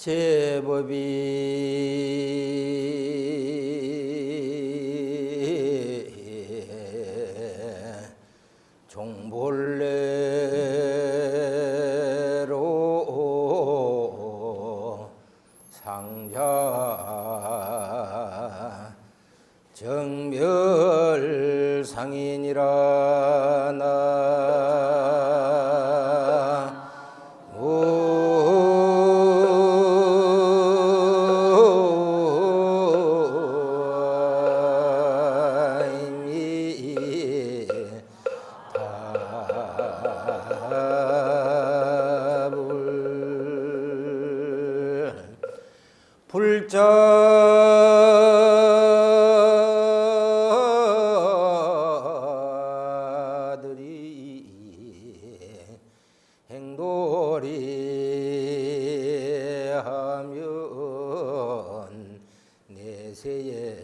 제법이 종본래로 상자 정멸상인이라 불자들이 행돌이 하면 내세에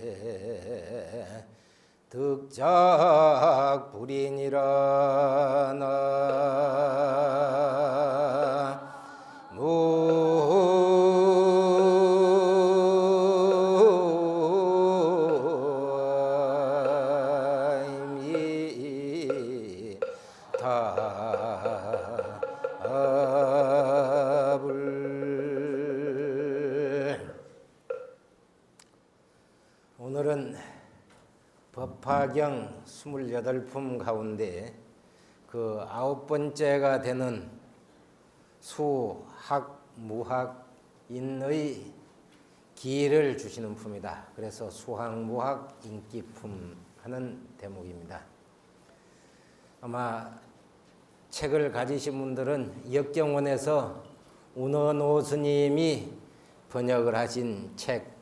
득작 불인이라 오늘은 법화경 28품 가운데 그 9번째가 되는 수학, 무학, 인의 기를 주시는 품이다. 그래서 수학, 무학, 인기품 하는 대목입니다. 아마 책을 가지신 분들은 역경원에서 운원호 스님이 번역을 하신 책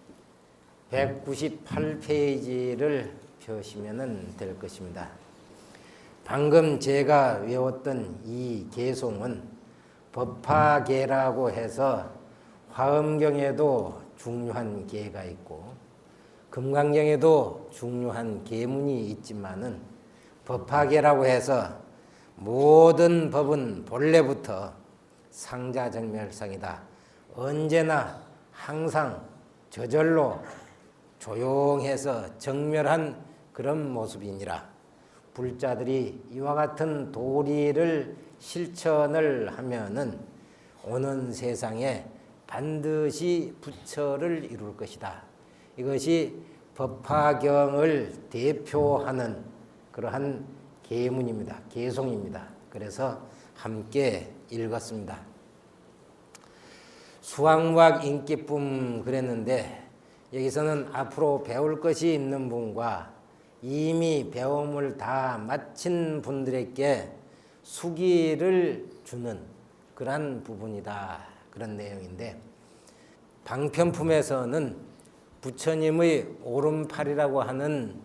198페이지를 펴시면 될 것입니다. 방금 제가 외웠던 이 개송은 법화계라고 해서 화엄경에도 중요한 계가 있고 금강경에도 중요한 계문이 있지만은 법화계라고 해서 모든 법은 본래부터 상자정멸상이다. 언제나 항상 저절로 조용해서 정멸한 그런 모습이니라. 불자들이 이와 같은 도리를 실천을 하면은 오는 세상에 반드시 부처를 이룰 것이다. 이것이 법화경을 대표하는 그러한 계문입니다. 계송입니다. 그래서 함께 읽었습니다. 수학무학 인기품 그랬는데 여기서는 앞으로 배울 것이 있는 분과 이미 배움을 다 마친 분들에게 수기를 주는 그러한 부분이다. 그런 내용인데 방편품에서는 부처님의 오른팔이라고 하는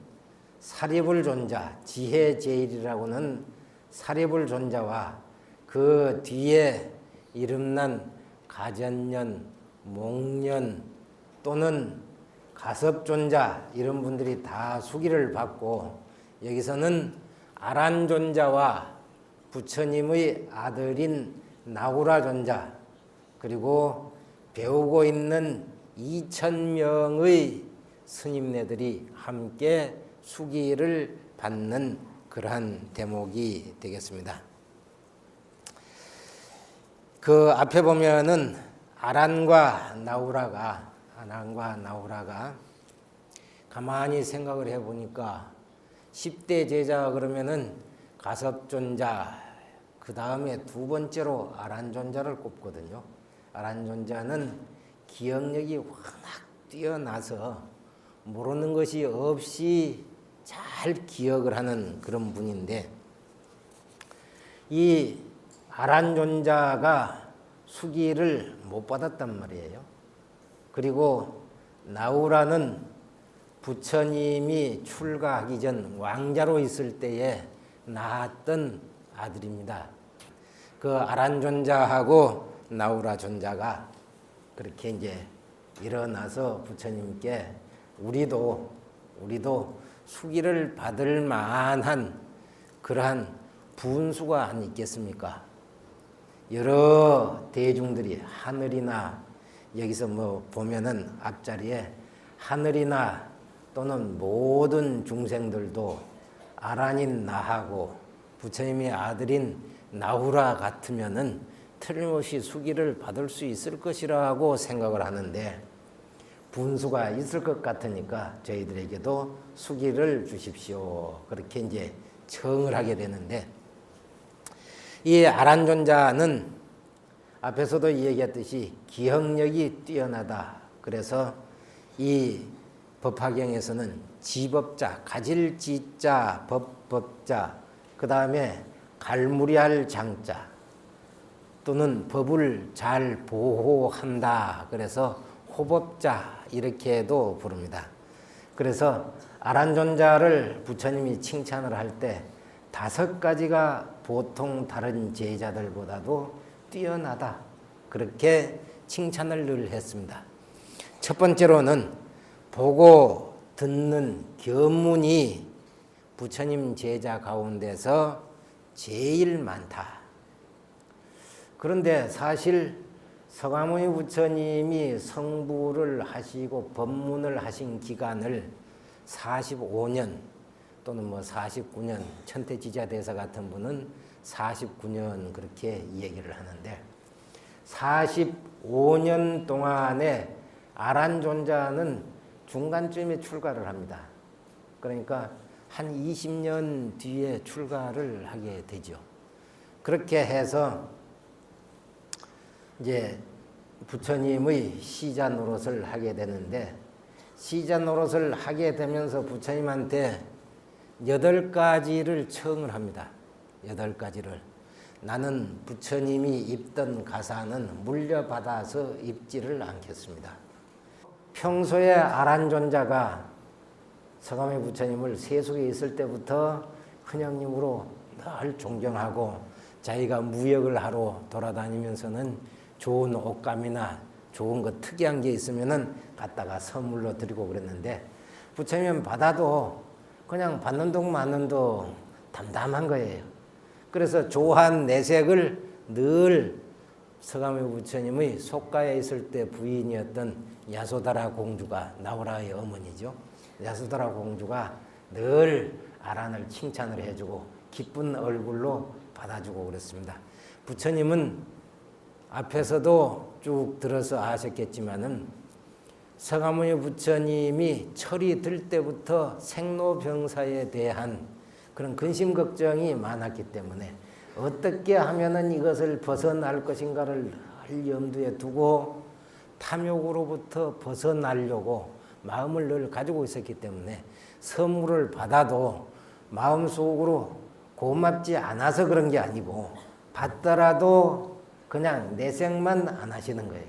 사리불존자, 지혜제일이라고는 사리불존자와 그 뒤에 이름난 가전년, 목년 또는 가섭존자 이런 분들이 다 수기를 받고 여기서는 아란존자와 부처님의 아들인 나우라존자 그리고 배우고 있는 2000명의 스님네들이 함께 수기를 받는 그러한 대목이 되겠습니다. 그 앞에 보면은 아란과 나우라가 가만히 생각을 해보니까 10대 제자 그러면은 가섭존자 그 다음에 두 번째로 아란존자를 꼽거든요. 아란존자는 기억력이 워낙 뛰어나서 모르는 것이 없이 잘 기억을 하는 그런 분인데 이 아란존자가 수기를 못 받았단 말이에요. 그리고 나우라는 부처님이 출가하기 전 왕자로 있을 때에 낳았던 아들입니다. 그 아란존자하고 나우라존자가 그렇게 이제 일어나서 부처님께 우리도 수기를 받을 만한 그러한 분수가 안 있겠습니까? 여러 대중들이 하늘이나 여기서 뭐 보면은 앞자리에 하늘이나 또는 모든 중생들도 아란인 나하고 부처님의 아들인 나후라 같으면은 틀림없이 수기를 받을 수 있을 것이라고 생각을 하는데 분수가 있을 것 같으니까 저희들에게도 수기를 주십시오. 그렇게 이제 청을 하게 되는데 이 아란존자는 앞에서도 얘기했듯이 기억력이 뛰어나다. 그래서 이 법화경에서는 지법자, 가질 지자, 법자, 그 다음에 갈무리할 장자 또는 법을 잘 보호한다. 그래서 호법자 이렇게도 부릅니다. 그래서 아란존자를 부처님이 칭찬을 할 때 5가지가 보통 다른 제자들보다도 뛰어나다. 그렇게 칭찬을 늘 했습니다. 첫 번째로는 보고 듣는 견문이 부처님 제자 가운데서 제일 많다. 그런데 사실 서가모니 부처님이 성부를 하시고 법문을 하신 기간을 45년 또는 뭐 49년, 천태지자대사 같은 분은 49년 그렇게 얘기를 하는데 45년 동안에 아란존자는 중간쯤에 출가를 합니다. 그러니까 한 20년 뒤에 출가를 하게 되죠. 그렇게 해서 이제 부처님의 시자 노릇을 하게 되는데 시자 노릇을 하게 되면서 부처님한테 8가지를 청을 합니다. 8가지를. 나는 부처님이 입던 가사는 물려받아서 입지를 않겠습니다. 평소에 아란존자가 서가모니 부처님을 세속에 있을 때부터 큰형님으로 늘 존경하고 자기가 무역을 하러 돌아다니면서는 좋은 옷감이나 좋은 거 특이한 게 있으면은 갖다가 선물로 드리고 그랬는데 부처님은 받아도 그냥 받는 동 마는 동 담담한 거예요. 그래서 조한 내색을 늘 서가모니 부처님의 속가에 있을 때 부인이었던 야소다라 공주가 나우라의 어머니죠. 야소다라 공주가 늘 아란을 칭찬을 해주고 기쁜 얼굴로 받아주고 그랬습니다. 부처님은 앞에서도 쭉 들어서 아셨겠지만은 서가모니 부처님이 철이 들 때부터 생로병사에 대한 그런 근심 걱정이 많았기 때문에 어떻게 하면은 이것을 벗어날 것인가를 늘 염두에 두고 탐욕으로부터 벗어나려고 마음을 늘 가지고 있었기 때문에 선물을 받아도 마음속으로 고맙지 않아서 그런 게 아니고 받더라도 그냥 내색만 안 하시는 거예요.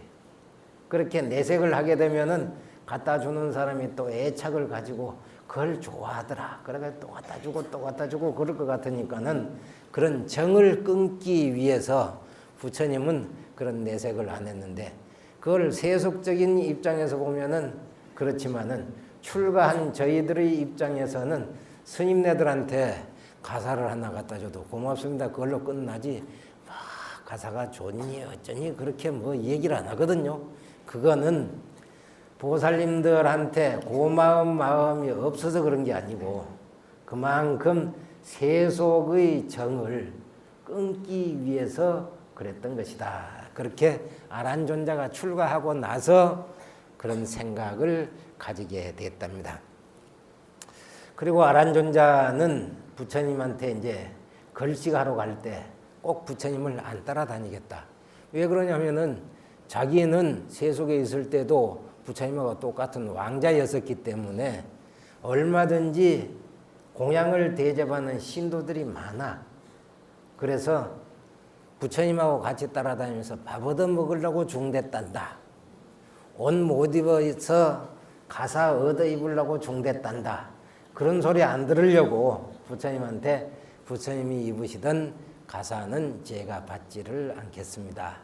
그렇게 내색을 하게 되면은 갖다 주는 사람이 또 애착을 가지고 그걸 좋아하더라. 그러니까 또 갖다 주고 또 갖다 주고 그럴 것 같으니까는 그런 정을 끊기 위해서 부처님은 그런 내색을 안 했는데 그걸 세속적인 입장에서 보면은 그렇지만은 출가한 저희들의 입장에서는 스님네들한테 가사를 하나 갖다 줘도 고맙습니다. 그걸로 끝나지 막 가사가 좋니 어쩌니 그렇게 뭐 얘기를 안 하거든요. 그거는 보살님들한테 고마운 마음이 없어서 그런 게 아니고 그만큼 세속의 정을 끊기 위해서 그랬던 것이다. 그렇게 아란존자가 출가하고 나서 그런 생각을 가지게 됐답니다. 그리고 아란존자는 부처님한테 이제 걸식하러 갈 때 꼭 부처님을 안 따라다니겠다. 왜 그러냐면은 자기는 세속에 있을 때도 부처님하고 똑같은 왕자였었기 때문에 얼마든지 공양을 대접하는 신도들이 많아. 그래서 부처님하고 같이 따라다니면서 밥 얻어 먹으려고 중댔단다. 옷 못 입어서 가사 얻어 입으려고 중댔단다. 그런 소리 안 들으려고 부처님한테 부처님이 입으시던 가사는 제가 받지를 않겠습니다.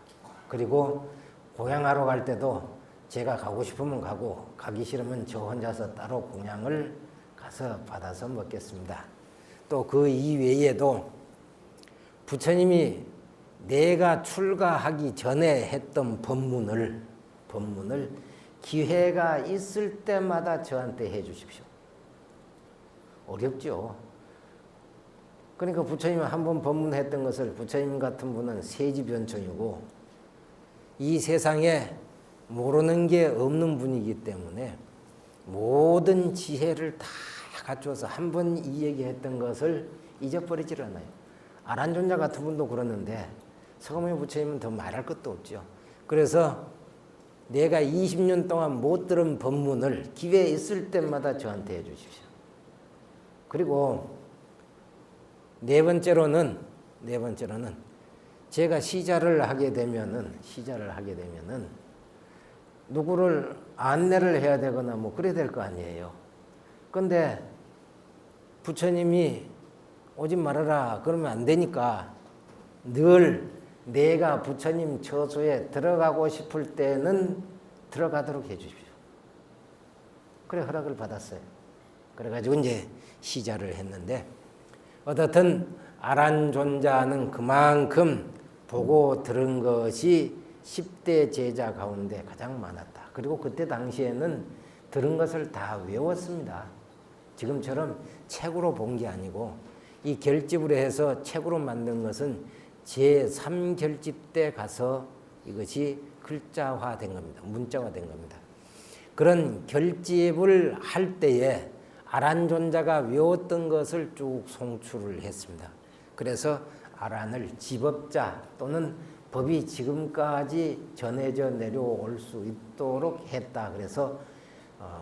그리고 공양하러 갈 때도 제가 가고 싶으면 가고 가기 싫으면 저 혼자서 따로 공양을 가서 받아서 먹겠습니다. 또 그 이외에도 부처님이 내가 출가하기 전에 했던 법문을 법문을 기회가 있을 때마다 저한테 해 주십시오. 어렵죠. 그러니까 부처님이 한번 법문했던 것을 부처님 같은 분은 세지변천이고 이 세상에 모르는 게 없는 분이기 때문에 모든 지혜를 다 갖추어서 한번 이 얘기했던 것을 잊어버리질 않아요. 아란존자 같은 분도 그러는데 서가모니 부처님은 더 말할 것도 없죠. 그래서 내가 20년 동안 못 들은 법문을 기회 있을 때마다 저한테 해주십시오. 그리고 네 번째로는 제가 시자를 하게 되면은 누구를 안내를 해야 되거나 뭐 그래야 될 거 아니에요. 근데 부처님이 오지 말아라 그러면 안 되니까 늘 내가 부처님 처소에 들어가고 싶을 때는 들어가도록 해 주십시오. 그래 허락을 받았어요. 그래가지고 이제 시자를 했는데 어떻든 아란존자는 그만큼 보고 들은 것이 10대 제자 가운데 가장 많았다. 그리고 그때 당시에는 들은 것을 다 외웠습니다. 지금처럼 책으로 본 게 아니고 이 결집을 해서 책으로 만든 것은 제3결집 때 가서 이것이 글자화된 겁니다. 문자화된 겁니다. 그런 결집을 할 때에 아란존자가 외웠던 것을 쭉 송출을 했습니다. 그래서 아란을 지법자 또는 법이 지금까지 전해져 내려올 수 있도록 했다. 그래서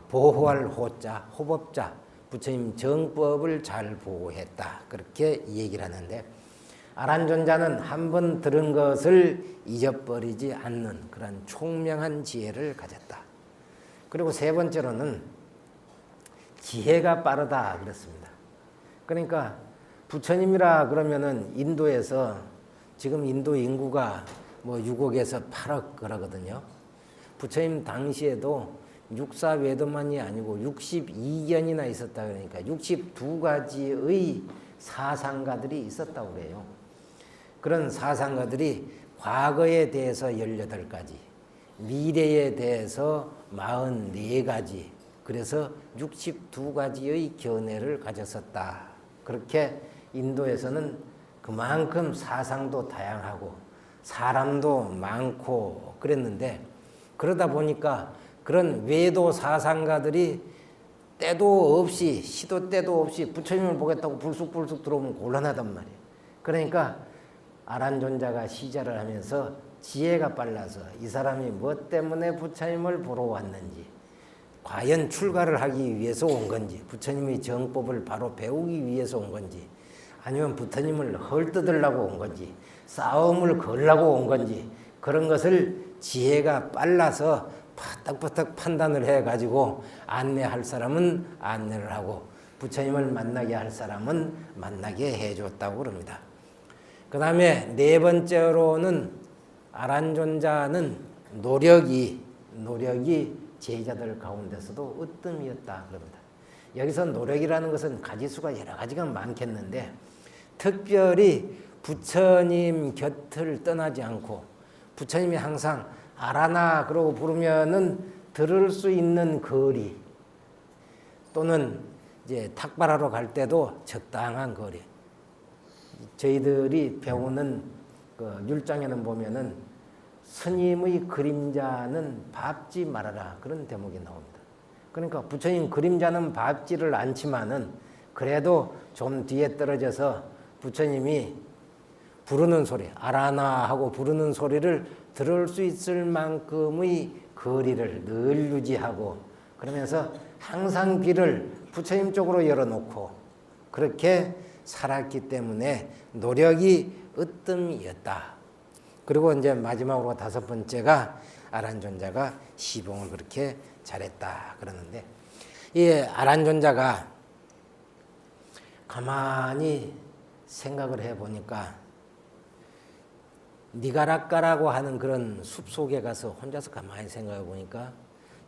보호할 호자, 호법자, 부처님 정법을 잘 보호했다. 그렇게 얘기를 하는데 아란존자는 한번 들은 것을 잊어버리지 않는 그런 총명한 지혜를 가졌다. 그리고 세 번째로는 지혜가 빠르다 그랬습니다. 그러니까 부처님이라 그러면은 인도에서 지금 인도 인구가 뭐 6억에서 8억 그러거든요. 부처님 당시에도 육사외도만이 아니고 62견이나 있었다 그러니까 62가지의 사상가들이 있었다고 그래요. 그런 사상가들이 과거에 대해서 18가지, 미래에 대해서 44가지, 그래서 62가지의 견해를 가졌었다. 그렇게 인도에서는 그만큼 사상도 다양하고 사람도 많고 그랬는데 그러다 보니까 그런 외도 사상가들이 때도 없이 시도 때도 없이 부처님을 보겠다고 불쑥불쑥 들어오면 곤란하단 말이에요. 그러니까 아란존자가 시자를 하면서 지혜가 빨라서 이 사람이 뭐 때문에 부처님을 보러 왔는지, 과연 출가를 하기 위해서 온 건지, 부처님의 정법을 바로 배우기 위해서 온 건지, 아니면 부처님을 헐뜯으려고 온 건지, 싸움을 걸려고 온 건지, 그런 것을 지혜가 빨라서 파닥파닥 판단을 해가지고 안내할 사람은 안내를 하고 부처님을 만나게 할 사람은 만나게 해줬다고 그럽니다. 그 다음에 네 번째로는 아란존자는 노력이 제자들 가운데서도 으뜸이었다 그럽니다. 여기서 노력이라는 것은 가지수가 여러 가지가 많겠는데 특별히 부처님 곁을 떠나지 않고 부처님이 항상 아라나 그러고 부르면은 들을 수 있는 거리 또는 이제 탁발하러 갈 때도 적당한 거리. 저희들이 배우는 그 율장에는 보면은 스님의 그림자는 밟지 말아라 그런 대목이 나옵니다. 그러니까 부처님 그림자는 밟지를 않지만은 그래도 좀 뒤에 떨어져서 부처님이 부르는 소리, 아라나 하고 부르는 소리를 들을 수 있을 만큼의 거리를 늘 유지하고 그러면서 항상 귀를 부처님 쪽으로 열어놓고 그렇게 살았기 때문에 노력이 으뜸이었다. 그리고 이제 마지막으로 다섯 번째가 아란존자가 시봉을 그렇게 잘했다 그러는데 이 아란존자가 가만히 생각을 해보니까 니가라카라고 하는 그런 숲속에 가서 혼자서 가만히 생각해 보니까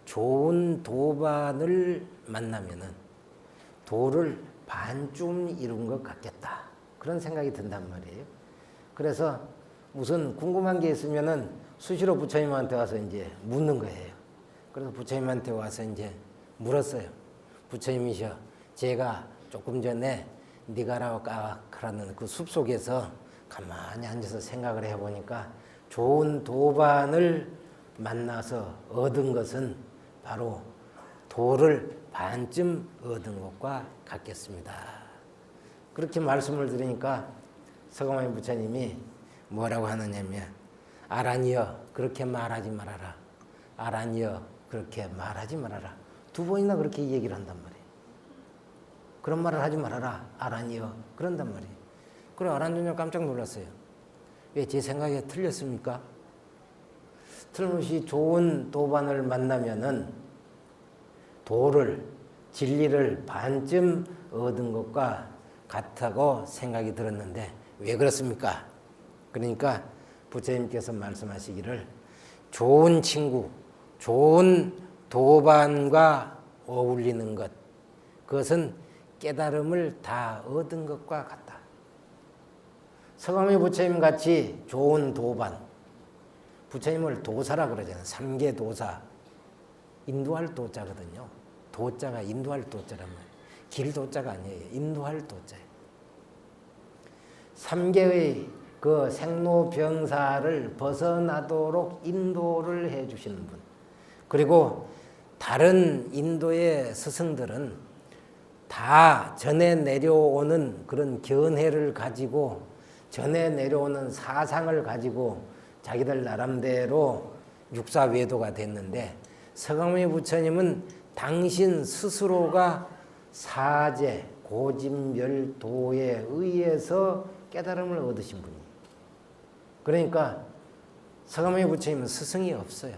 좋은 도반을 만나면은 도를 반쯤 이룬 것 같겠다. 그런 생각이 든단 말이에요. 그래서 무슨 궁금한 게 있으면은 수시로 부처님한테 와서 이제 묻는 거예요. 그래서 부처님한테 와서 이제 물었어요. 부처님이셔, 제가 조금 전에 니가라와 까라는 그 숲속에서 가만히 앉아서 생각을 해보니까 좋은 도반을 만나서 얻은 것은 바로 도를 반쯤 얻은 것과 같겠습니다. 그렇게 말씀을 드리니까 서가모니 부처님이 뭐라고 하느냐면, 아라니여 그렇게 말하지 말아라. 아라니여 그렇게 말하지 말아라. 두 번이나 그렇게 얘기를 한단 말이에요. 그런 말을 하지 말아라. 아라니여 그런단 말이에요. 그래 아란존자 깜짝 놀랐어요. 왜 제 생각에 틀렸습니까? 틀림없이 좋은 도반을 만나면은 도를, 진리를 반쯤 얻은 것과 같다고 생각이 들었는데 왜 그렇습니까? 그러니까 부처님께서 말씀하시기를 좋은 친구, 좋은 도반과 어울리는 것, 그것은 깨달음을 다 얻은 것과 같다. 서가모니 부처님 같이 좋은 도반, 부처님을 도사라 그러잖아요. 삼계 도사, 인도할 도자거든요. 도자가 인도할 도자란 말이에요. 길 도자가 아니에요. 인도할 도자예요. 삼계의 그 생로병사를 벗어나도록 인도를 해주시는 분. 그리고 다른 인도의 스승들은 다 전에 내려오는 그런 견해를 가지고, 전에 내려오는 사상을 가지고 자기들 나름대로 육사외도가 됐는데, 서가모니 부처님은 당신 스스로가 사제, 고진멸도에 의해서 깨달음을 얻으신 분이에요. 그러니까 서가모니 부처님은 스승이 없어요.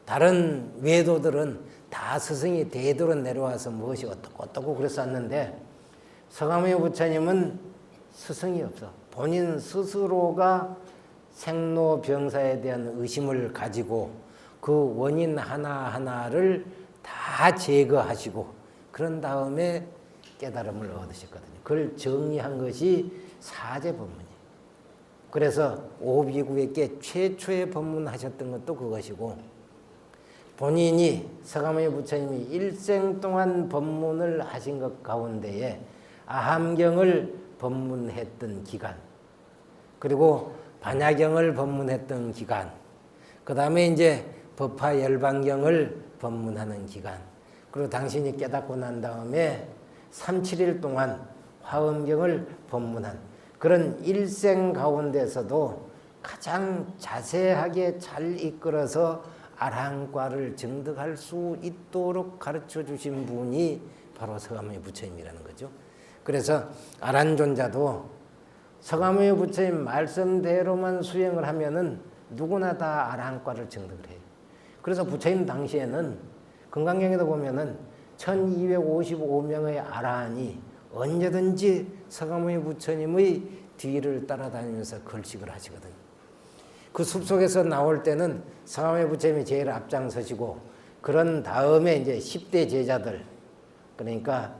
다른 외도들은 다 스승이 대대로 내려와서 무엇이 어떻고 그랬었는데, 서가모니 부처님은 스승이 없어. 본인 스스로가 생로병사에 대한 의심을 가지고 그 원인 하나하나를 다 제거하시고 그런 다음에 깨달음을 얻으셨거든요. 그걸 정리한 것이 사제법문이에요. 그래서 오비구에게 최초의 법문하셨던 것도 그것이고, 본인이 서가모니 부처님이 일생 동안 법문을 하신 것 가운데에 아함경을 법문했던 기간, 그리고 반야경을 법문했던 기간, 그 다음에 이제 법화열반경을 법문하는 기간, 그리고 당신이 깨닫고 난 다음에 3, 7일 동안 화엄경을 법문한 그런 일생 가운데서도 가장 자세하게 잘 이끌어서 아라한과를 증득할 수 있도록 가르쳐 주신 분이 바로 서가모니 부처님이라는 거죠. 그래서 아란존자도 서가모니 부처님 말씀대로만 수행을 하면은 누구나 다 아라한과를 증득을 해요. 그래서 부처님 당시에는 금강경에도 보면은 1255명의 아라한이 언제든지 서가모니 부처님의 뒤를 따라다니면서 걸식을 하시거든요. 그 숲속에서 나올 때는 서가모니 부처님이 제일 앞장서시고, 그런 다음에 이제 10대 제자들, 그러니까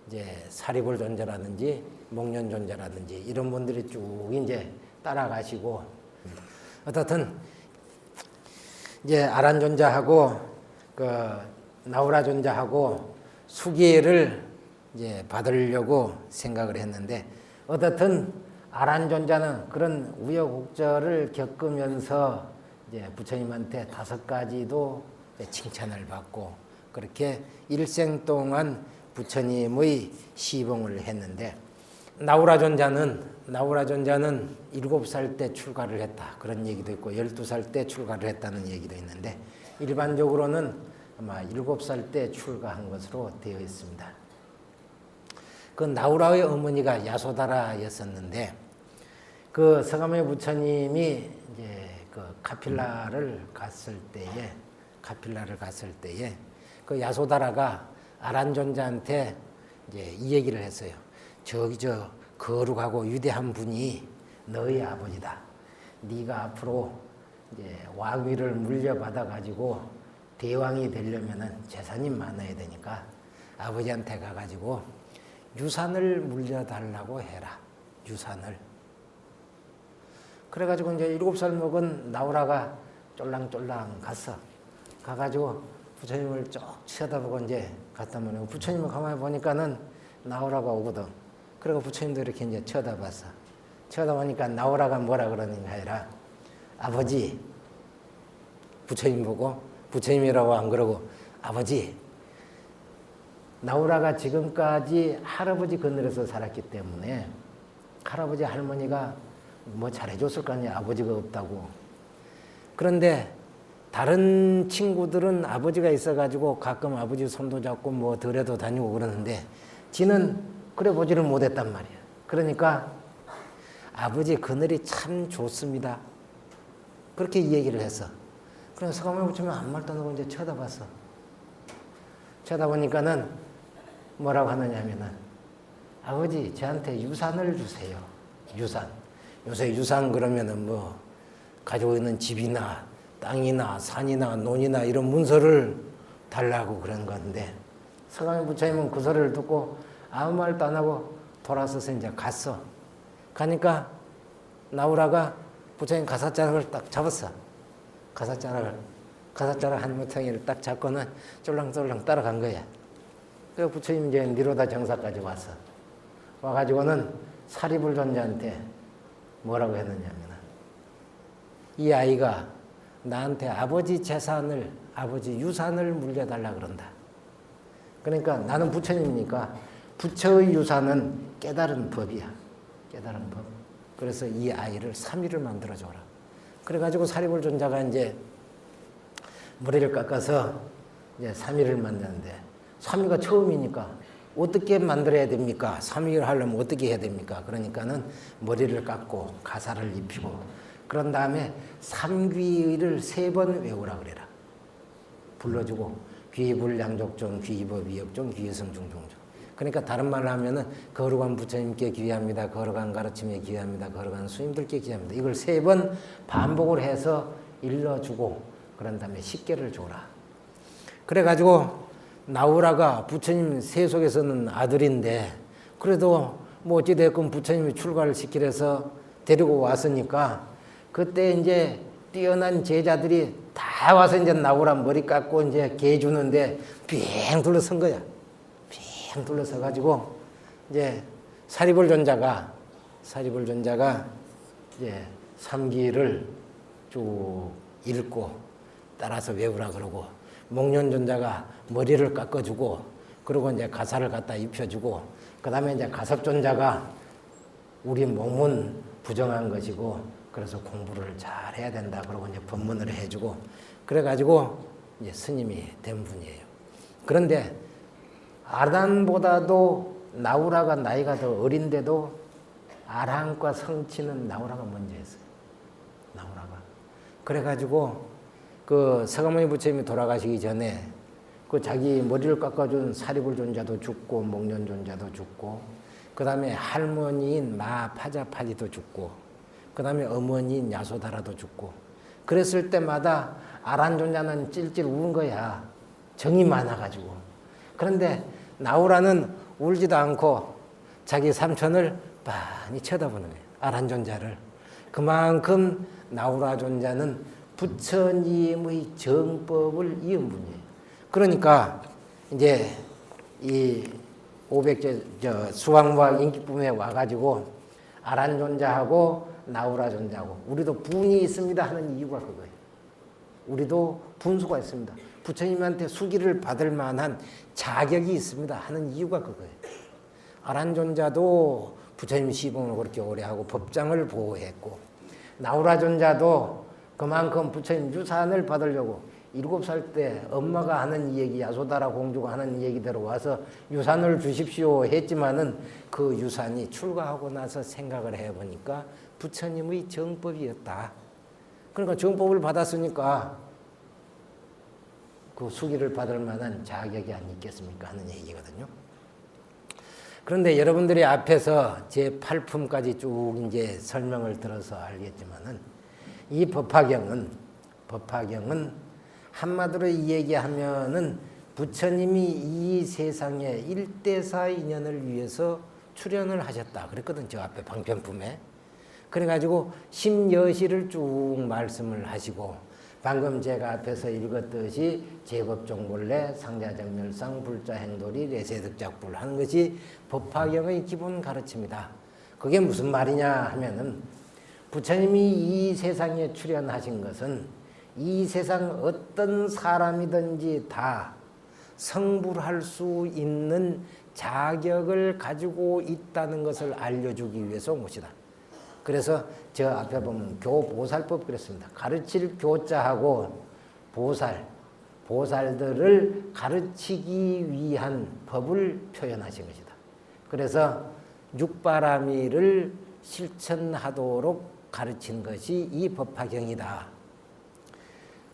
이제 사리불 존자라든지 목련 존자라든지 이런 분들이 쭉 이제 따라가시고, 어떻든 이제 아란 존자하고 그 나우라 존자하고 수기를 이제 받으려고 생각을 했는데, 어떻든 아란 존자는 그런 우여곡절을 겪으면서 이제 부처님한테 5가지도 칭찬을 받고 그렇게 일생 동안 부처님의 시봉을 했는데, 나우라 존자는 7살 때 출가를 했다, 그런 얘기도 있고 12살 때 출가를 했다는 얘기도 있는데, 일반적으로는 아마 7살 때 출가한 것으로 되어 있습니다. 그 나우라의 어머니가 야소다라였었는데, 그 서가모니 부처님이 이제 그 카필라를 갔을 때에 그 야소다라가 아란존자한테 이제 이 얘기를 했어요. 저기 저 거룩하고 위대한 분이 너희 아버지다. 네가 앞으로 이제 왕위를 물려받아 가지고 대왕이 되려면은 재산이 많아야 되니까 아버지한테 가가지고 유산을 물려달라고 해라. 유산을. 그래가지고 이제 7살 먹은 나우라가 쫄랑쫄랑 갔어. 가가지고 부처님을 쭉 쳐다보고 이제 갔단 말이에요. 부처님을 가만히 보니까는 나우라가 오거든. 그리고 부처님도 이렇게 이제 쳐다봤어. 쳐다보니까 나우라가 뭐라 그러는가 하라. 아버지, 부처님 보고, 부처님이라고 안 그러고, 아버지, 나우라가 지금까지 할아버지 그늘에서 살았기 때문에 할아버지 할머니가 뭐 잘해줬을 거 아니야. 아버지가 없다고. 그런데 다른 친구들은 아버지가 있어가지고 가끔 아버지 손도 잡고 뭐 들에도 다니고 그러는데 지는 그래 보지를 못했단 말이야. 그러니까 아버지 그늘이 참 좋습니다. 그렇게 얘기를 했어. 그래서 서가모니 부처님이 아무 말도 안 하고 이제 쳐다봤어. 쳐다보니까는 뭐라고 하느냐 하면은 아버지 저한테 유산을 주세요. 유산. 요새 유산 그러면은 뭐 가지고 있는 집이나 땅이나 산이나 논이나 이런 문서를 달라고 그런 건데 서가모니 부처님은 그 소리를 듣고 아무 말도 안 하고 돌아서서 이제 갔어. 가니까 나우라가 부처님 가사자락을 딱 잡았어. 가사자락 한 모퉁이를 딱 잡고는 쫄랑쫄랑 따라간 거야. 그래서 부처님 이제 니로다 정사까지 왔어. 와가지고는 사리불존자한테 뭐라고 했느냐면 이 아이가 나한테 아버지 재산을, 아버지 유산을 물려달라 그런다. 그러니까 나는 부처님이니까 부처의 유산은 깨달은 법이야. 깨달은 법. 그래서 이 아이를 사미를 만들어줘라. 그래가지고 사리불존자가 이제 머리를 깎아서 이제 사미를 만드는데 사미가 처음이니까 어떻게 만들어야 됩니까? 사미를 하려면 어떻게 해야 됩니까? 그러니까는 머리를 깎고 가사를 입히고 그런 다음에 삼귀를 3번 외우라 그래라. 불러주고 귀불양족종, 귀법위역종, 귀성중종종. 그러니까 다른 말로 하면은 거룩한 부처님께 귀합니다. 거룩한 가르침에 귀합니다. 거룩한 스님들께 귀합니다. 이걸 3번 반복을 해서 일러주고 그런 다음에 식계를 줘라. 그래가지고 나우라가 부처님 세속에서는 아들인데 그래도 뭐 어찌됐건 부처님이 출가를 시키래서 데리고 왔으니까 그때 이제 뛰어난 제자들이 다 와서 이제 나우라 머리 깎고 이제 개 주는데 빙 둘러선 거야. 빙 둘러서 가지고 이제 사리불존자가 이제 삼기를 쭉 읽고 따라서 외우라 그러고 목련존자가 머리를 깎아주고 그리고 이제 가사를 갖다 입혀주고 그 다음에 이제 가섭존자가 우리 몸은 부정한 것이고 그래서 공부를 잘 해야 된다 그러고 이제 법문을 해주고 그래가지고 이제 스님이 된 분이에요. 그런데 아란보다도 나우라가 나이가 더 어린데도 아란과 성취는 나우라가 먼저 했어요. 나우라가. 그래가지고 그 서가모니 부처님이 돌아가시기 전에 그 자기 머리를 깎아준 사리불존자도 죽고 목련존자도 죽고 그 다음에 할머니인 마파자파리도 죽고 그 다음에 어머니인 야소다라도 죽고 그랬을 때마다 아란존자는 찔찔 우는 거야. 정이 많아가지고. 그런데 나우라는 울지도 않고 자기 삼촌을 많이 쳐다보는 거예요. 아란존자를. 그만큼 나우라 존자는 부처님의 정법을 이은 분이에요. 그러니까 이제 이 500제 수왕무학 인기품에 와가지고 아란존자하고 나우라 존자하고 우리도 분이 있습니다 하는 이유가 그거예요. 우리도 분수가 있습니다. 부처님한테 수기를 받을 만한 자격이 있습니다 하는 이유가 그거예요. 아란존자도 부처님 시봉을 그렇게 오래 하고 법장을 보호했고 나우라 존자도 그만큼 부처님 유산을 받으려고 7살 때 엄마가 하는 얘기, 야소다라 공주가 하는 얘기대로 와서 유산을 주십시오 했지만은 그 유산이 출가하고 나서 생각을 해보니까 부처님의 정법이었다. 그러니까 정법을 받았으니까 그 수기를 받을 만한 자격이 안 있겠습니까 하는 얘기거든요. 그런데 여러분들이 앞에서 제 8품까지 쭉 이제 설명을 들어서 알겠지만은 이 법화경은 한마디로 얘기하면은 부처님이 이 세상에 일대사 인연을 위해서 출연을 하셨다. 그랬거든, 저 앞에 방편품에. 그래가지고 심여시를 쭉 말씀을 하시고 방금 제가 앞에서 읽었듯이 제법종본래 상자정멸상 불자행돌이 내세득작불 하는 것이 법화경의 기본 가르침이다. 그게 무슨 말이냐 하면은 부처님이 이 세상에 출현하신 것은 이 세상 어떤 사람이든지 다 성불할 수 있는 자격을 가지고 있다는 것을 알려주기 위해서 온 것이다. 그래서 저 앞에 보면 교보살법 그랬습니다. 가르칠 교자하고 보살들을 가르치기 위한 법을 표현하신 것이다. 그래서 육바라밀을 실천하도록 가르친 것이 이 법화경이다.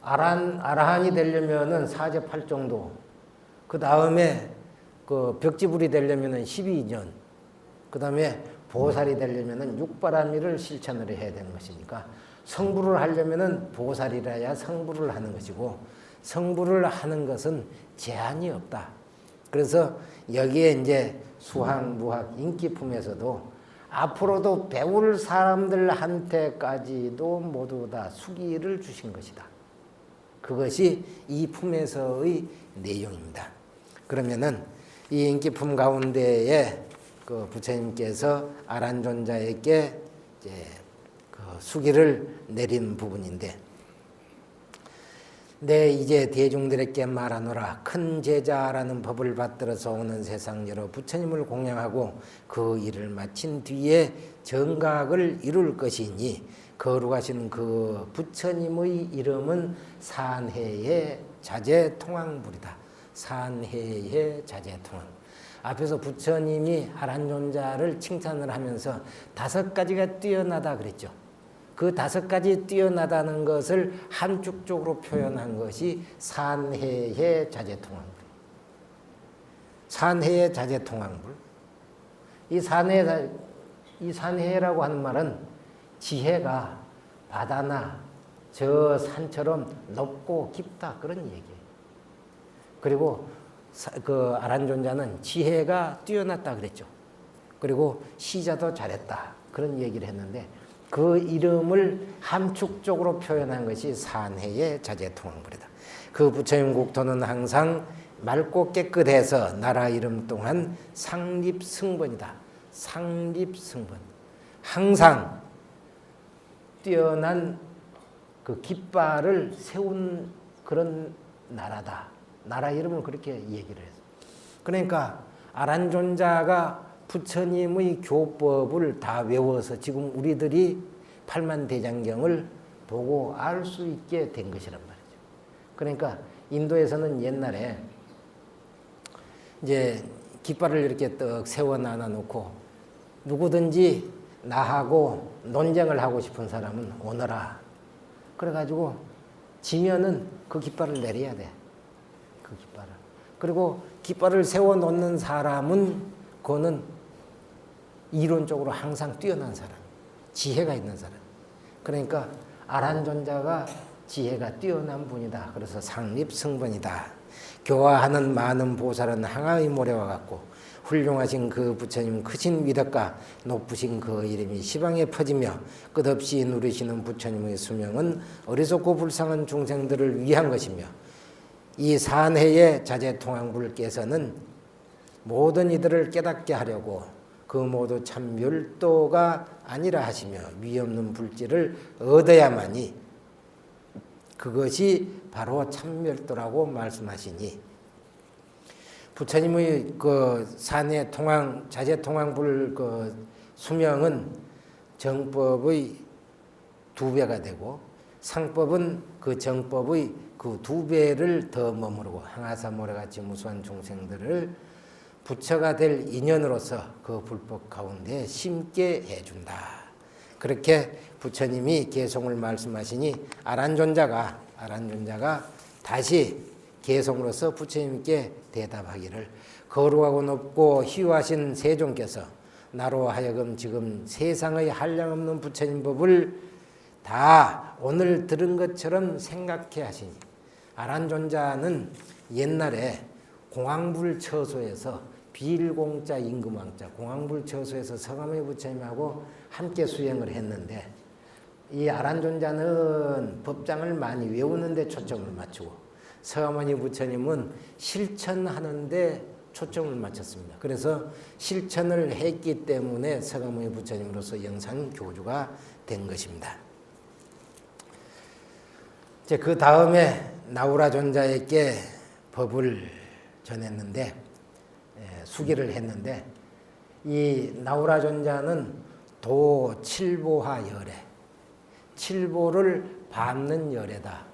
아라한이 되려면은 사제팔정도, 그 다음에 그 벽지불이 되려면은 12년, 그 다음에 보살이 되려면은 육바라밀을 실천을 해야 되는 것이니까 성불을 하려면은 보살이라야 성불을 하는 것이고 성불을 하는 것은 제한이 없다. 그래서 여기에 이제 수학, 무학, 인기품에서도 앞으로도 배울 사람들한테까지도 모두 다 수기를 주신 것이다. 그것이 이 품에서의 내용입니다. 그러면은 이 인기품 가운데에 그 부처님께서 아란존자에게 이제 그 수기를 내린 부분인데, 내 이제 대중들에게 말하노라. 큰 제자라는 법을 받들어서 오는 세상 여러 부처님을 공양하고 그 일을 마친 뒤에 정각을 이룰 것이니 거룩하신 그 부처님의 이름은 산해의 자제통왕불이다. 산해의 자제통왕. 앞에서 부처님이 아란존자를 칭찬을 하면서 5가지가 뛰어나다 그랬죠. 그 5가지 뛰어나다는 것을 함축적으로 표현한 것이 산해의 자제통왕불. 산해의 자제통왕불. 이 산해라고 하는 말은 지혜가 바다나 저 산처럼 높고 깊다 그런 얘기예요. 그리고 그 아란존자는 지혜가 뛰어났다 그랬죠. 그리고 시자도 잘했다 그런 얘기를 했는데 그 이름을 함축적으로 표현한 것이 산해의 자제통왕불이다. 그 부처님 국토는 항상 맑고 깨끗해서 나라 이름 또한 상립승번이다. 상립승번. 항상 뛰어난 그 깃발을 세운 그런 나라다. 나라 이름을 그렇게 얘기를 했어요. 그러니까 아란존자가 부처님의 교법을 다 외워서 지금 우리들이 팔만대장경을 보고 알 수 있게 된 것이란 말이죠. 그러니까 인도에서는 옛날에 이제 깃발을 이렇게 떡 세워 놔 놓고 누구든지 나하고 논쟁을 하고 싶은 사람은 오너라. 그래가지고 지면은 그 깃발을 내려야 돼. 그 깃발을. 그리고 깃발을 세워 놓는 사람은 그거는 이론적으로 항상 뛰어난 사람, 지혜가 있는 사람. 그러니까 아란존자가 지혜가 뛰어난 분이다. 그래서 상립승번이다. 교화하는 많은 보살은 항아의 모래와 같고 훌륭하신 그 부처님 크신 위덕과 높으신 그 이름이 시방에 퍼지며 끝없이 누리시는 부처님의 수명은 어리석고 불쌍한 중생들을 위한 것이며 이 산해의 자제통왕불께서는 모든 이들을 깨닫게 하려고 그 모두 참 멸도가 아니라 하시며 위없는 불지를 얻어야만이 그것이 바로 참멸도라고 말씀하시니 부처님의 그 산해 통왕 자제통왕불 그 수명은 정법의 2배가 되고 상법은 그 정법의 그 2배를 더 머무르고 항아사 모래같이 무수한 중생들을 부처가 될 인연으로서 그 불법 가운데 심게 해준다. 그렇게 부처님이 개송을 말씀하시니 아란존자가 다시 개송으로서 부처님께 대답하기를 거룩하고 높고 희유하신 세존께서 나로 하여금 지금 세상의 한량없는 부처님 법을 다 오늘 들은 것처럼 생각해 하시니 아란존자는 옛날에 공황불 처소에서 빌공자 임금왕자 공항불처소에서 서가모니 부처님하고 함께 수행을 했는데 이 아란존자는 법장을 많이 외우는 데 초점을 맞추고 서가모니 부처님은 실천하는 데 초점을 맞췄습니다. 그래서 실천을 했기 때문에 서가모니 부처님으로서 영상 교주가 된 것입니다. 이제 그 다음에 나우라 존자에게 법을 전했는데 수기를 했는데 이 나우라 존자는 도 칠보하 열애, 칠보를 밟는 열애다.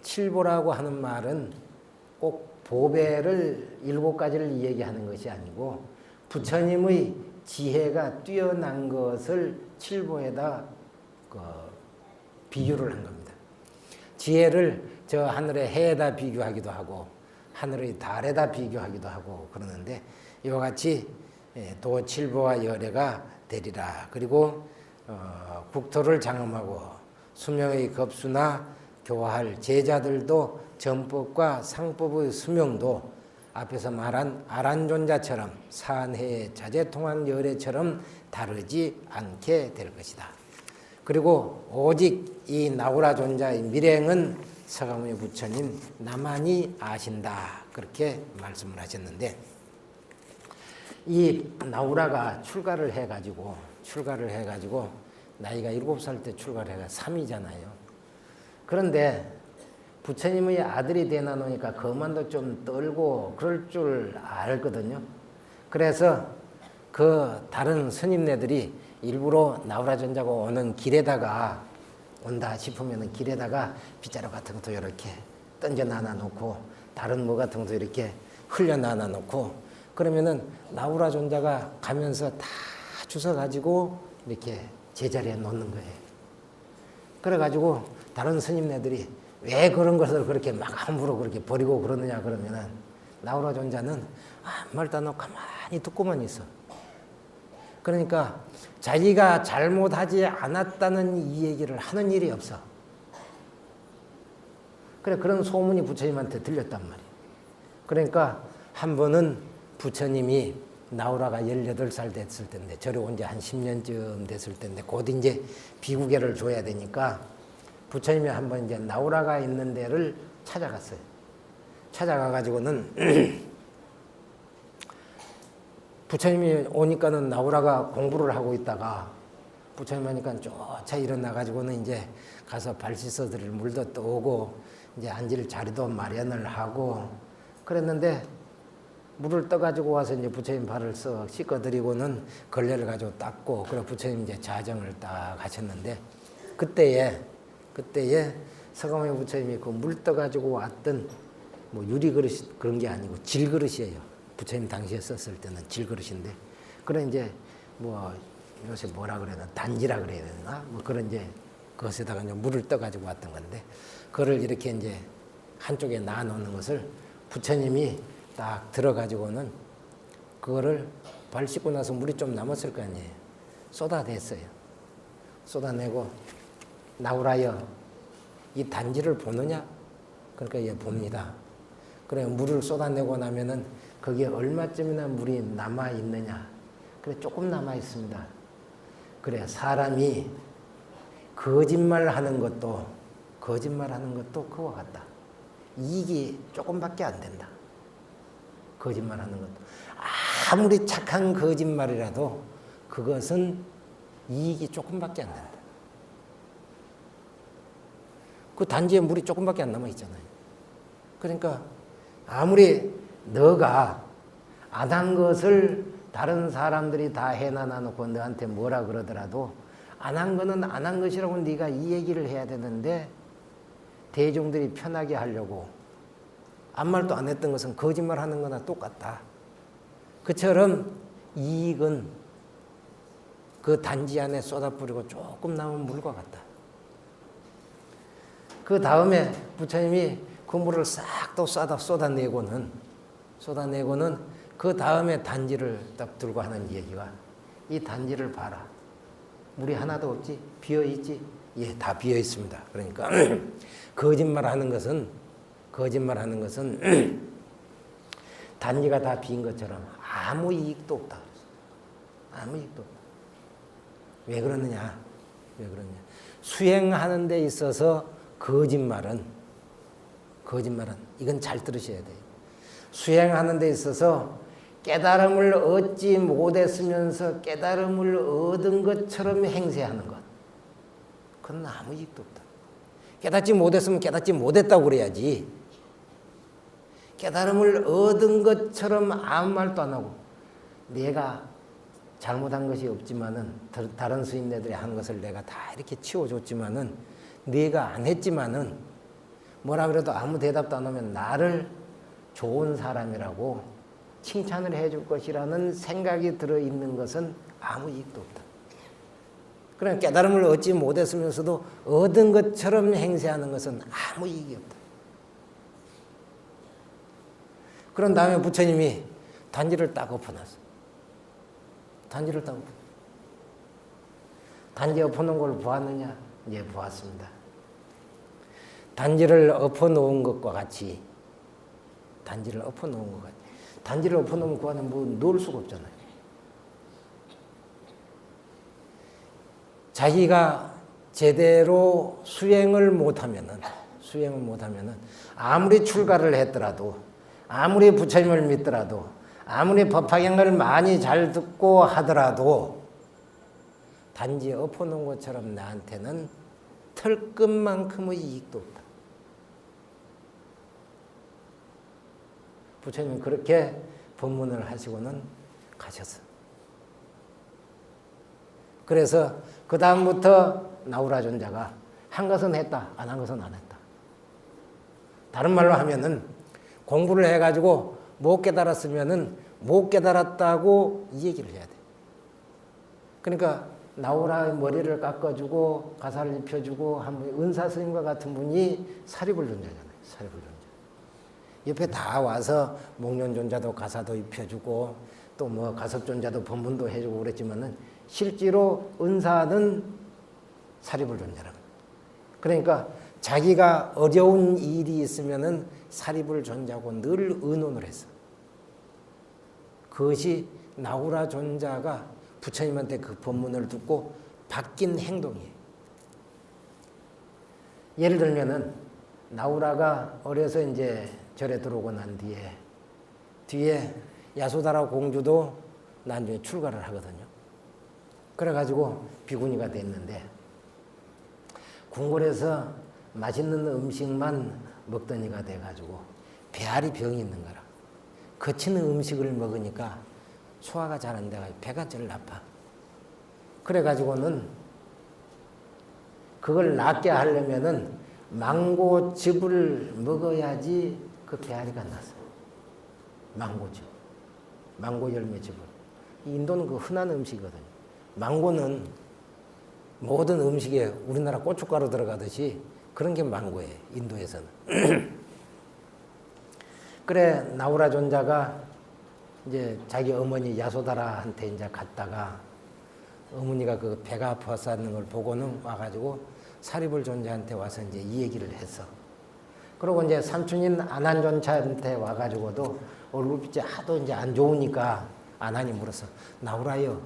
칠보라고 하는 말은 꼭 보배를 7가지를 얘기하는 것이 아니고 부처님의 지혜가 뛰어난 것을 칠보에다 비교를 한 겁니다. 지혜를 저 하늘의 해에다 비교하기도 하고 하늘의 달에다 비교하기도 하고 그러는데 이와 같이 도칠보와 열애가 되리라. 그리고 국토를 장엄하고 수명의 겁수나 교화할 제자들도 전법과 상법의 수명도 앞에서 말한 아란존자처럼 산해의 자제통한 열애처럼 다르지 않게 될 것이다. 그리고 오직 이 나우라 존자의 밀행은 서가모니 부처님 나만이 아신다. 그렇게 말씀을 하셨는데 이 나우라가 출가를 해가지고 나이가 7살 때 출가를 해가 3이잖아요. 그런데 부처님의 아들이 되나 놓으니까 거만도 좀 떨고 그럴 줄 알거든요. 그래서 그 다른 스님네들이 일부러 나우라 존자가 오는 길에다가 온다 싶으면 길에다가 빗자루 같은 것도 이렇게 던져 놔 놓고 다른 뭐 같은 것도 이렇게 흘려 놔 놓고 그러면은 나우라 존자가 가면서 다 주워가지고 이렇게 제자리에 놓는 거예요. 그래가지고 다른 스님네들이 왜 그런 것을 그렇게 막 함부로 그렇게 버리고 그러느냐 그러면은 나우라 존자는 아무 말도 안 하고 가만히 듣고만 있어. 그러니까 자기가 잘못하지 않았다는 이 얘기를 하는 일이 없어. 그래 그런 소문이 부처님한테 들렸단 말이에요. 그러니까 한 번은 부처님이 나우라가 18살 됐을 텐데 저리 온 지 한 10년쯤 됐을 텐데 곧 이제 비구계를 줘야 되니까 부처님이 한 번 이제 나우라가 있는 데를 찾아갔어요. 찾아가가지고는 부처님이 오니까는 나우라가 공부를 하고 있다가 부처님 하니까 쫓아 일어나가지고는 이제 가서 발 씻어드릴 물도 떠오고 이제 앉을 자리도 마련을 하고 그랬는데 물을 떠가지고 와서 이제 부처님 발을 쓱 씻어드리고는 걸레를 가지고 닦고 그래 부처님 이제 자정을 딱 하셨는데 그때에 서가모니 부처님이 그 물 떠가지고 왔던 뭐 유리 그릇 그런 게 아니고 질 그릇이에요. 부처님 당시에 썼을 때는 질그릇인데 그런 이제 뭐 요새 뭐라 그래야 되나 단지라 그래야 되나 뭐 그런 이제 그것에다가 이제 물을 떠가지고 왔던 건데 그거를 이렇게 이제 한쪽에 놔놓는 것을 부처님이 딱 들어가지고는 그거를 발 씻고 나서 물이 좀 남았을 거 아니에요. 쏟아냈어요. 쏟아내고 나우라여 이 단지를 보느냐? 그러니까 예 봅니다. 그래 물을 쏟아내고 나면은 거기에 얼마쯤이나 물이 남아 있느냐? 그래 조금 남아 있습니다. 그래 사람이 거짓말하는 것도 그와 같다. 이익이 조금밖에 안 된다. 거짓말하는 것도 아무리 착한 거짓말이라도 그것은 이익이 조금밖에 안 된다. 그 단지에 물이 조금밖에 안 남아 있잖아요. 그러니까 아무리 너가 안 한 것을 다른 사람들이 다 해놔 놓고 너한테 뭐라 그러더라도 안 한 거는 안 한 것이라고 네가 이 얘기를 해야 되는데 대중들이 편하게 하려고 아무 말도 안 했던 것은 거짓말하는 거나 똑같다. 그처럼 이익은 그 단지 안에 쏟아뿌리고 조금 남은 물과 같다. 그 다음에 부처님이 그 물을 싹 또 쏟아내고는 그 다음에 단지를 딱 들고 하는 얘기가 이 단지를 봐라. 물이 하나도 없지? 비어 있지? 예, 다 비어 있습니다. 그러니까 단지가 다 빈 것처럼 아무 이익도 없다. 아무 이익도 없다. 왜 그러느냐? 왜 그러느냐? 수행하는 데 있어서 거짓말은 이건 잘 들으셔야 돼요. 수행하는 데 있어서 깨달음을 얻지 못했으면서 깨달음을 얻은 것처럼 행세하는 것. 그건 아무 이익도 없다. 깨닫지 못했으면 깨닫지 못했다고 그래야지. 깨달음을 얻은 것처럼 아무 말도 안 하고 내가 잘못한 것이 없지만은 다른 스님네들이 한 것을 내가 다 이렇게 치워줬지만은 내가 안 했지만은 뭐라 그래도 아무 대답도 안 하면 나를 좋은 사람이라고 칭찬을 해줄 것이라는 생각이 들어있는 것은 아무 이익도 없다. 그냥 깨달음을 얻지 못했으면서도 얻은 것처럼 행세하는 것은 아무 이익이 없다. 그런 다음에 부처님이 단지를 딱 엎어놨어. 단지를 딱 엎어. 단지 엎어놓은 걸 보았느냐? 예, 보았습니다. 단지를 엎어놓은 것과 같이 단지를 엎어놓은 것 같이 단지를 엎어놓으면 그 안에 뭐 넣을 수가 없잖아요. 자기가 제대로 수행을 못하면은 아무리 출가를 했더라도 아무리 부처님을 믿더라도 아무리 법화경을 많이 잘 듣고 하더라도 단지 엎어놓은 것처럼 나한테는 털끝만큼의 이익도 없다. 부처님은 그렇게 법문을 하시고는 가셨어. 그래서 그 다음부터 나우라 존자가 한 것은 했다, 안 한 것은 안 했다. 다른 말로 하면은 공부를 해가지고 못 깨달았으면은 못 깨달았다고 이 얘기를 해야 돼. 그러니까 나우라의 머리를 깎아주고 가사를 입혀주고 한 분이 은사 스님과 같은 분이 사리불 존자잖아요. 사리불 존자. 옆에 다 와서 목련 존자도 가사도 입혀주고 또 뭐 가섭 존자도 법문도 해주고 그랬지만은 실제로 은사는 사리불 존자라고. 그러니까 자기가 어려운 일이 있으면은 사리불 존자하고 늘 의논을 했어. 그것이 나우라 존자가 부처님한테 그 법문을 듣고 바뀐 행동이에요. 예를 들면은 나우라가 어려서 이제 절에 들어오고 난 뒤에 야소다라 공주도 나중에 출가를 하거든요. 그래가지고 비구니가 됐는데 궁궐에서 맛있는 음식만 먹던 이가 돼가지고 배앓이 병이 있는 거라. 거치는 음식을 먹으니까 소화가 잘 안 돼가지고 배가 제일 나빠. 그래가지고는 그걸 낫게 하려면은 망고즙을 먹어야지 그 배앓이가 났어. 망고즙. 망고 열매즙을. 인도는 그 흔한 음식이거든요. 망고는 모든 음식에 우리나라 고춧가루 들어가듯이 그런 게 망고예요. 인도에서는. 그래 나우라 존자가 이제 자기 어머니 야소다라한테 이제 갔다가 어머니가 그 배가 아파서 하는 걸 보고는 와가지고 사리불 존자한테 와서 이제 이 얘기를 했어. 그리고 이제 삼촌인 안한 존자한테 와가지고도 얼굴빛이 하도 이제 안 좋으니까 안한이 물어서 나우라요.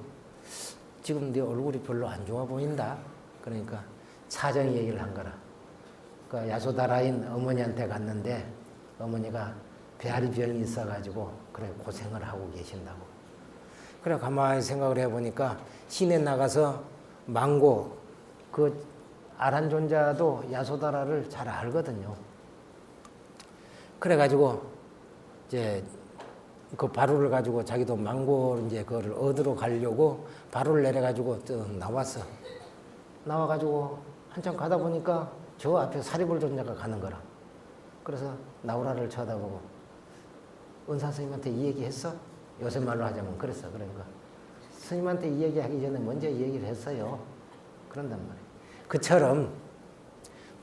지금 네 얼굴이 별로 안 좋아 보인다. 그러니까 사정 얘기를 한 거라. 그 야소다라인 어머니한테 갔는데 어머니가 배앓이 병이 있어가지고 그래 고생을 하고 계신다고. 그래 가만히 생각을 해보니까 시내 나가서 망고 그 아란 존자도 야소다라를 잘 알거든요. 그래가지고 이제 그 바루를 가지고 자기도 망고 이제 그거를 얻으러 가려고 바루를 내려가지고 나왔어. 나와가지고 한참 가다 보니까 저 앞에 사리불 존자가 가는 거라. 그래서 나우라를 쳐다보고 은사 스님한테 이 얘기 했어? 요새 말로 하자면 그랬어. 그러니까 스님한테 이 얘기 하기 전에 먼저 이 얘기를 했어요. 그런단 말이에요. 그처럼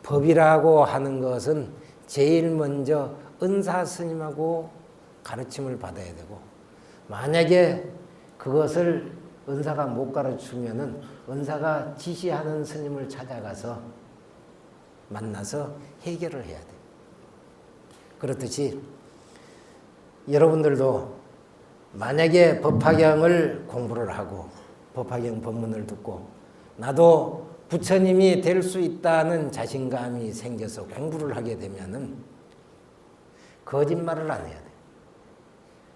법이라고 하는 것은 제일 먼저 은사 스님하고 가르침을 받아야 되고 만약에 그것을 은사가 못 가르치면은 은사가 지시하는 스님을 찾아가서 만나서 해결을 해야 돼. 그렇듯이 여러분들도 만약에 법화경을 공부를 하고 법화경 법문을 듣고 나도 부처님이 될 수 있다는 자신감이 생겨서 공부를 하게 되면은 거짓말을 안 해야 돼.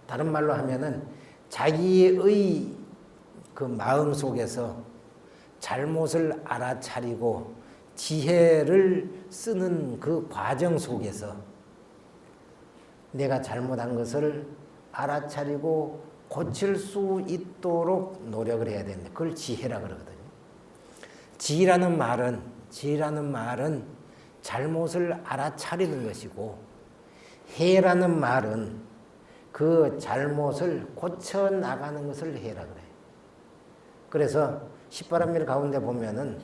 다른 말로 하면은 자기의 그 마음 속에서 잘못을 알아차리고 지혜를 쓰는 그 과정 속에서 내가 잘못한 것을 알아차리고 고칠 수 있도록 노력을 해야 되는데 그걸 지혜라 그러거든요. 지혜라는 말은 잘못을 알아차리는 것이고 해라는 말은 그 잘못을 고쳐 나가는 것을 해라 그래. 그래서 십바람밀 가운데 보면은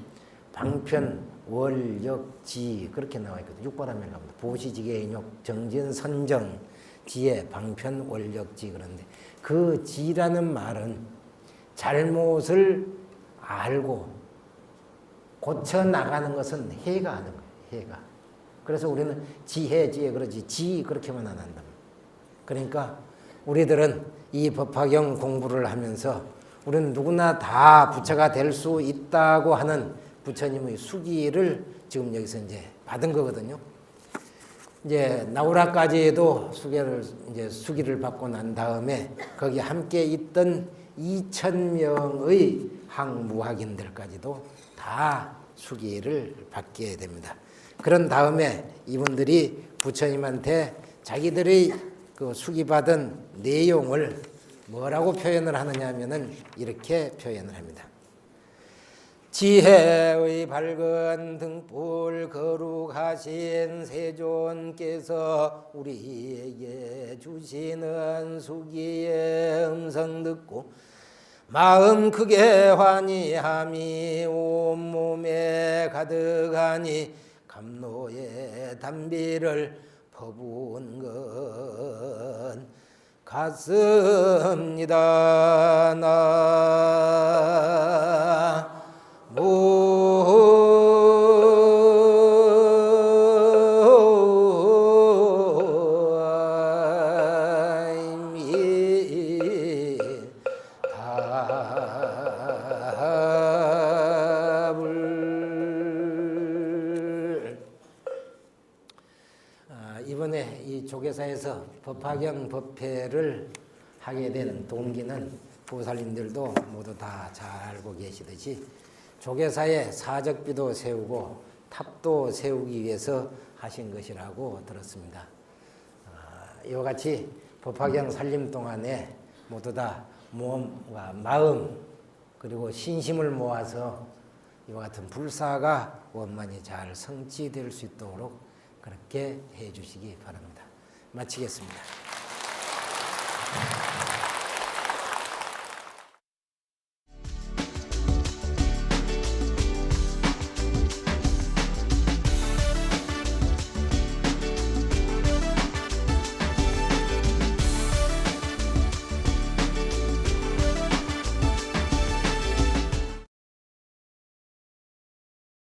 방편, 월역, 지 그렇게 나와 있거든요. 육바람밀 가운데 보시지계인욕, 정진, 선정, 지혜, 방편, 월역, 지 그런데 그 지라는 말은 잘못을 알고 고쳐 나가는 것은 해가 하는 거예요. 해가. 그래서 우리는 지혜 그러지 지 그렇게만 안 한다. 그러니까 우리들은 이 법화경 공부를 하면서 우리는 누구나 다 부처가 될 수 있다고 하는 부처님의 수기를 지금 여기서 이제 받은 거거든요. 이제 나우라까지도 수기를 받고 난 다음에 거기 함께 있던 2,000명의 항무학인들까지도 다 수기를 받게 됩니다. 그런 다음에 이분들이 부처님한테 자기들의 그 수기받은 내용을 뭐라고 표현을 하느냐 하면은 이렇게 표현을 합니다. 지혜의 밝은 등불 거룩하신 세존께서 우리에게 주시는 수기의 음성 듣고 마음 크게 환희함이 온몸에 가득하니 감로의 단비를 퍼부은 건 같습니다. 이번에 이 조계사에서 법화경 법회를 하게 된 동기는 보살님들도 모두 다 잘 알고 계시듯이 조계사에 사적비도 세우고 탑도 세우기 위해서 하신 것이라고 들었습니다. 이와 같이 법화경 살림 동안에 모두 다 몸과 마음 그리고 신심을 모아서 이와 같은 불사가 원만히 잘 성취될 수 있도록 그렇게 해 주시기 바랍니다. 마치겠습니다.